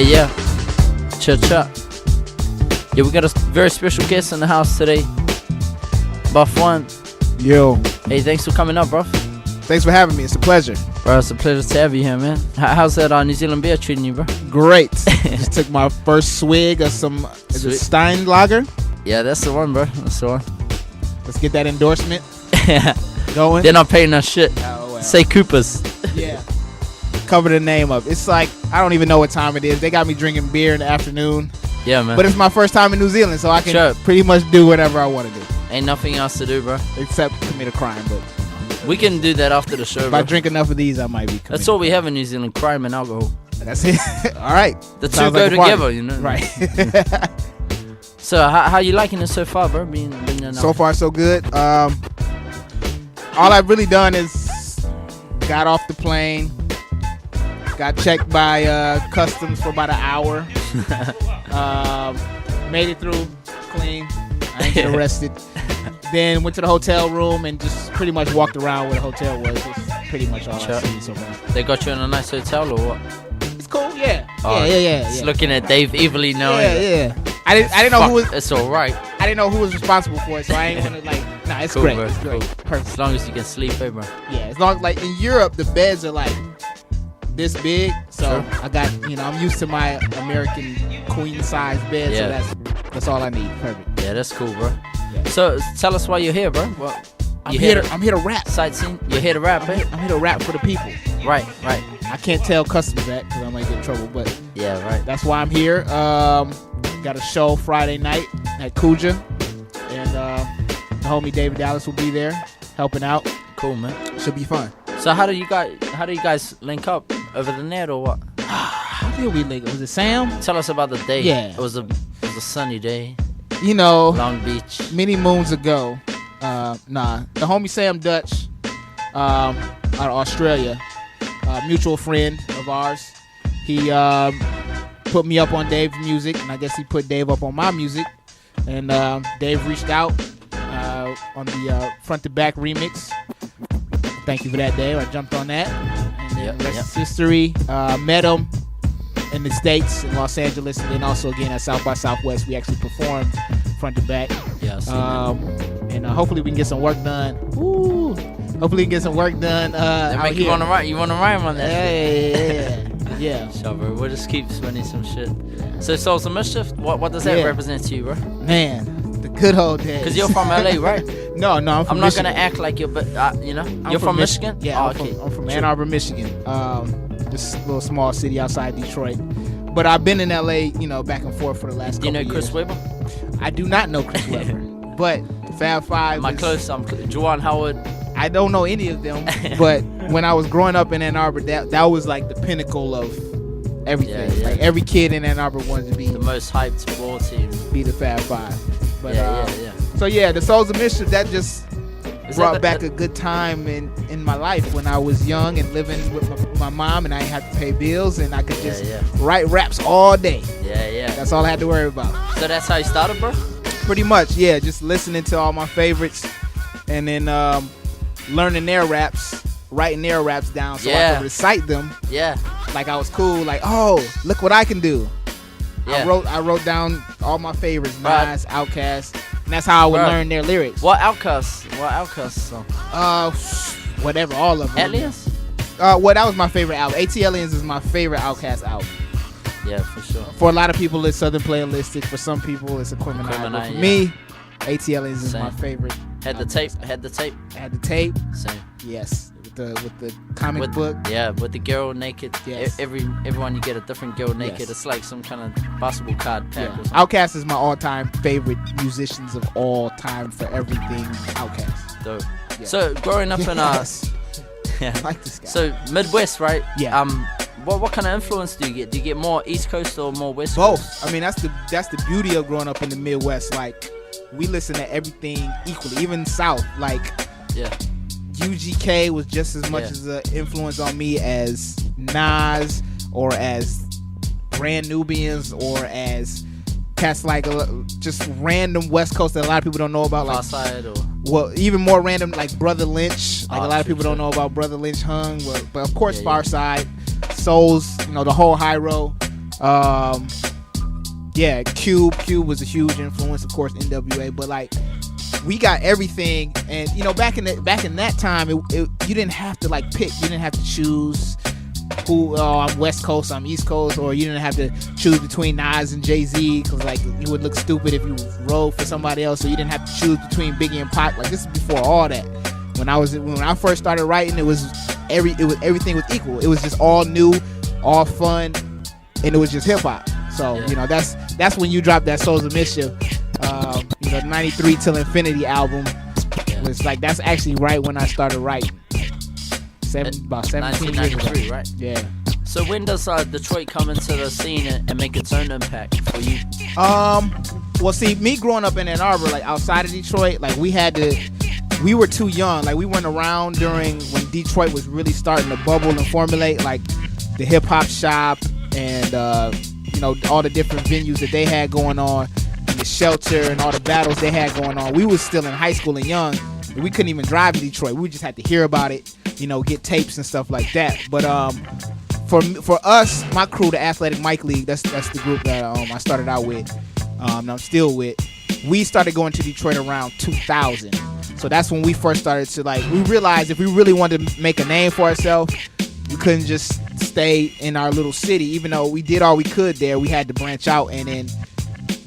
Yeah. Chill. Yeah, we got a very special guest in the house today. Buff1. Yo. Hey, thanks for coming up, bro. Thanks for having me. It's a pleasure. Bro, it's a pleasure to have you here, man. How's that New Zealand beer treating you, bro? Great. Just took my first swig of some Stein Lager. Yeah, that's the one, bro. That's the one. Let's get that endorsement Yeah. going. They're not paying us shit. Oh, well. Say Coopers. Yeah. Cover the name up. It's like, I don't even know what time it is. They got me drinking beer in the afternoon. Yeah, man. But it's my first time in New Zealand, so I can pretty much do whatever I want to do. Ain't nothing else to do, bro. Except commit a crime, but we can do that after the show, if bro. I drink enough of these, I might be That's all we have in New Zealand, crime and alcohol. That's it. All right. The two go together, you know. Right. So, how you liking it so far, bro? Being so far, so good. All I've really done is got off the plane, got checked by customs for about an hour, made it through clean. I didn't get arrested. Then went to the hotel room and just pretty much walked around where the hotel was. That's pretty much all I've seen so far. They got you in a nice hotel or what? It's cool, yeah. Oh, Yeah. Just looking at Dave evilly knowing. Yeah. I didn't know who was. It's all right. I didn't know who was responsible for it, so I ain't gonna like. Nah, it's Cool, great. bro. It's great. Cool. Perfect. As long as you can sleep, bro. Yeah, as long like in Europe, the beds are like this big, so I got I'm used to my American queen size bed, so that's all I need. Perfect. Yeah, that's cool, bro. Yeah. So tell us why you're here, bro. What? I'm here to rap. Sightseeing. You're here to rap, eh? I'm here to rap for the people. Right. I can't tell customers that because I might get in trouble, but yeah, right. That's why I'm here. Got a show Friday night at Kuja, and the homie David Dallas will be there helping out. Cool, man. Should be fun. So how do you guys link up over the net or what? How did we link? Was it Sam? Tell us about the day. Yeah. It was a sunny day. Long Beach. Many moons ago. The homie Sam Dutch, out of Australia, mutual friend of ours. He put me up on Dave's music, and I guess he put Dave up on my music. And Dave reached out on the front to back remix. Thank you for that, Dave. I jumped on that. And then rest is history. Met him in the States, in Los Angeles, and then also again at South by Southwest. We actually performed front to back. Yeah, and hopefully we can get some work done. Ooh. Hopefully we can get some work done out here. You want to rhyme on that? Yeah. Sure, bro. We'll just keep spinning some shit. So Souls of Mischief, what does that represent to you, bro? Man, the good old days. Because you're from LA, right? No, I'm from Michigan. I'm not going to act like you're, but, you're from Michigan? Yeah, I'm from Ann Arbor, Michigan. Just a little small city outside Detroit. But I've been in LA, back and forth for the last couple years. Do you know Chris Webber? I do not know Chris Webber. But Fab Five I'm Juwan Howard. I don't know any of them. But when I was growing up in Ann Arbor, that was like the pinnacle of everything. Yeah. Like every kid in Ann Arbor wanted to be the most hyped ball team. Be the Fab Five. But yeah. So the Souls of Mischief, that just brought back a good time in my life when I was young and living with my mom, and I had to pay bills, and I could just write raps all day. Yeah. That's all I had to worry about. So that's how you started, bro? Pretty much, yeah. Just listening to all my favorites, and then learning their raps, writing their raps down so I could recite them. Yeah. Like I was cool. Like, oh, look what I can do. Yeah. I wrote down all my favorites, Nas, Outkast, and that's how I would learn their lyrics. What Outkast song? Whatever, all of them. Aliens? That was my favorite album. AT Aliens is my favorite Outkast album. Yeah, for sure. For a lot of people, it's Southern Playalistic. For some people, it's Aquemini. But for me, AT Aliens is my favorite. Had the tape. Had the tape. Same. Yes. With the comic book. Yeah, with the girl naked. Yes. Everyone you get a different girl naked. Yes. It's like some kind of basketball card pack or something. Outkast is my all-time favorite musicians of all time for everything Outkast. Dope. Yeah. So growing up in I like this guy. So Midwest, right? Yeah. What kind of influence do you get? Do you get more East Coast or more West Both. Coast? I mean, that's the beauty of growing up in the Midwest. Like, we listen to everything equally, even South. Like, UGK was just as much as an influence on me as Nas or as Brand Nubians or as cats like just random West Coast that a lot of people don't know about. Like Farside or even more random like Brother Lynch. Like a lot of people don't know about Brother Lynch Hung, but of course Farside, Souls, the whole High Row. Yeah, Cube was a huge influence, of course, NWA, but like we got everything. And you know, back in that time, you didn't have to like pick, you didn't have to choose who, I'm West Coast, I'm East Coast, or you didn't have to choose between Nas and Jay-Z, because like you would look stupid if you rode for somebody else. So you didn't have to choose between Biggie and Pac. Like, this is before all that. When I first started writing, everything was equal. It was just all new, all fun, and it was just hip hop. So you know, that's when you dropped that Souls of Mischief, you know, 93 Till Infinity album. Was like, that's actually right when I started writing. About 17 years ago. Right? Yeah. So when does Detroit come into the scene and make its own impact for you? Well, see, me growing up in Ann Arbor, like outside of Detroit, like we were too young. Like, we weren't around during when Detroit was really starting to bubble and formulate, like the hip hop shop and you know, all the different venues that they had going on, and the Shelter and all the battles they had going on. We was still in high school and young. And we couldn't even drive to Detroit. We just had to hear about it, you know, get tapes and stuff like that. But for us, my crew, the Athletic Mike League, that's the group that I started out with, and I'm still with. We started going to Detroit around 2000. So that's when we first started to, like, we realized if we really wanted to make a name for ourselves, we couldn't just stay in our little city. Even though we did all we could there, we had to branch out. And then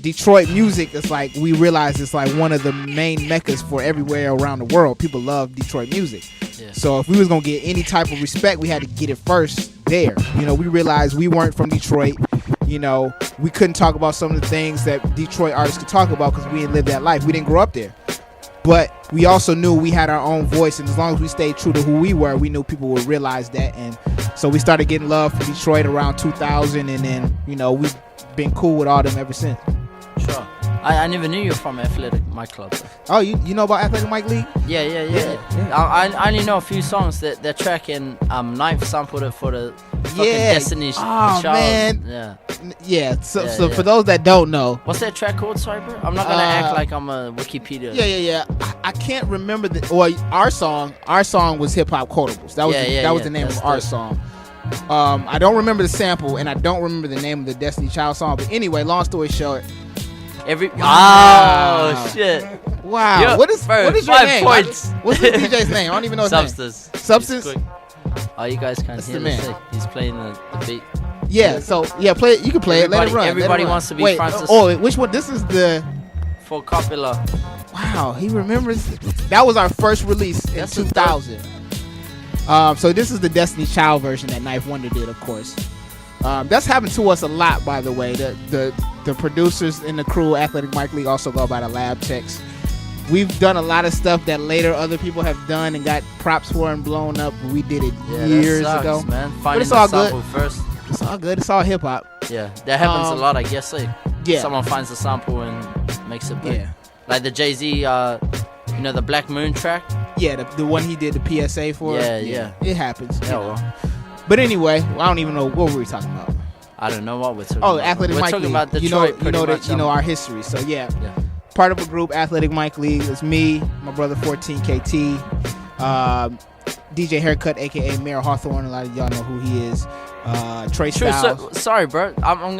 Detroit music is like, we realized it's like one of the main meccas for everywhere around the world. People love Detroit music. Yeah. So if we was gonna get any type of respect, we had to get it first there. You know, we realized we weren't from Detroit. You know, we couldn't talk about some of the things that Detroit artists could talk about because we didn't live that life. We didn't grow up there. But we also knew we had our own voice, and as long as we stayed true to who we were, we knew people would realize that. And so we started getting love from Detroit around 2000, and then, you know, we've been cool with all them ever since. Sure. I never knew you were from Athletic Mike Club. Oh, you know about Athletic Mike League? Yeah. I only know a few songs that track, and Ninth sampled it for the fucking Destiny's Child. Man. Yeah. So for those that don't know, what's that track called? Sorry, bro. I'm not gonna act like I'm a Wikipedia. Yeah. I can't remember our song was Hip Hop Quotables. That was the name of our song. I don't remember the sample, and I don't remember the name of the Destiny Child song. But anyway, long story short. Oh shit! Wow. Yo, what is your name? Points. What's the DJ's name? I don't even know his name. Substance. Oh, you guys can't hear this. He's playing the beat. Yeah. So play it. You can play it. Let it run. Everybody wants to be Francis. Oh, which one? This is the. For Coppola. Wow, he remembers. That was our first release in 2000. So this is the Destiny Child version that Knife Wonder did, of course. That's happened to us a lot, by the way. The producers in the crew, Athletic Mike League, also go by the Lab Techs. We've done a lot of stuff that later other people have done and got props for and blown up. We did it years that sucks, ago. Man. But it's all good. First. It's all good. It's all hip hop. Yeah, that happens a lot, I guess. Yeah. Someone finds a sample and makes it big. Yeah. Like the Jay-Z, you know, the Black Moon track. Yeah, the one he did the PSA for. Yeah. It happens. Yeah, well. But anyway, I don't even know what were we talking about. I don't know what we're talking about. Athletic Mike League. We're talking about Detroit. You know our history. So yeah. Part of a group, Athletic Mike League. It's me, my brother 14 KT, DJ Haircut, aka Mayor Hawthorne. A lot of y'all know who he is. Trey Styles. So, sorry, bro. I'm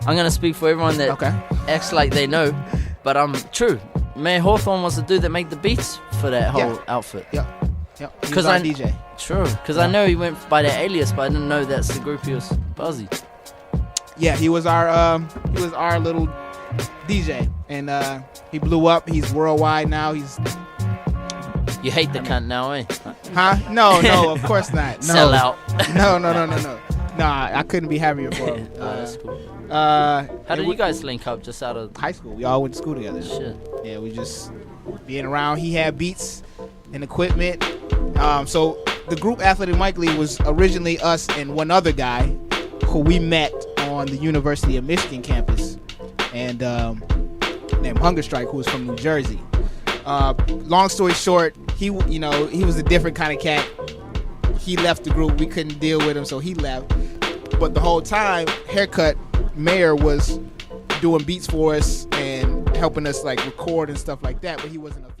gonna speak for everyone that acts like they know, but true. Mayor Hawthorne was the dude that made the beats for that whole outfit. Yep. Because I'm DJ. True, because I know he went by that alias, but I didn't know that's the group he was. Buzzy. Yeah, he was our little DJ, and he blew up. He's worldwide now. You hate the cunt now, eh? Huh? No, of course not. No. Sell out. No. Nah, I couldn't be happier for him. That's cool. How did you guys link up? Just out of high school? We all went to school together. Shit. Yeah, we just being around. He had beats and equipment. So the group Athletic Mike League was originally us and one other guy who we met on the University of Michigan campus, and named Hunger Strike, who was from New Jersey. Long story short, he was a different kind of cat. He left the group. We couldn't deal with him, so he left. But the whole time, Haircut Mayor was doing beats for us and helping us like record and stuff like that, but he wasn't a